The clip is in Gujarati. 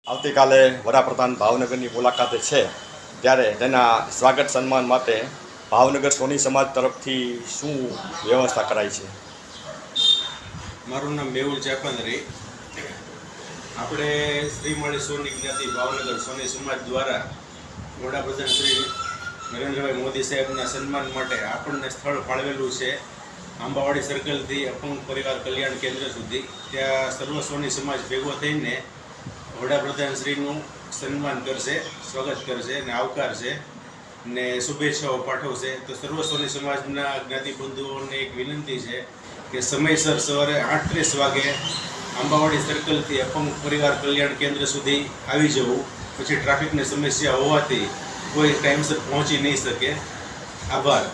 આવતીકાલે વડાપ્રધાન ભાવનગરની મુલાકાતે છે ત્યારે તેના સ્વાગત સન્માન માટે ભાવનગર સોની સમાજ તરફથી શું વ્યવસ્થા કરાઈ છે? મારું નામ મેહુલ ચાપંદરી. આપણે શ્રીમાળી સોની જ્ઞાતિ ભાવનગર સોની સમાજ દ્વારા વડાપ્રધાન શ્રી નરેન્દ્રભાઈ મોદી સાહેબના સન્માન માટે આપણને સ્થળ ફાળવેલું છે. આંબાવાડી સર્કલથી અપંગ પરિવાર કલ્યાણ કેન્દ્ર સુધી ત્યાં સર્વ સોની સમાજ ભેગો થઈને વડાપ્રધાન શ્રીનું સન્માન કરશે, સ્વાગત કરશે અને આવકારશે ને શુભેચ્છાઓ પાઠવશે. તો સર્વ સોની સમાજના જ્ઞાતિબંધુઓને એક વિનંતી છે કે સમયસર સવારે 8:30 વાગે આંબાવાડી સર્કલથી અપંગ પરિવાર કલ્યાણ કેન્દ્ર સુધી આવી જવું. પછી ટ્રાફિકની સમસ્યા હોવાથી કોઈ ટાઈમસર પહોંચી નહીં શકે. આભાર.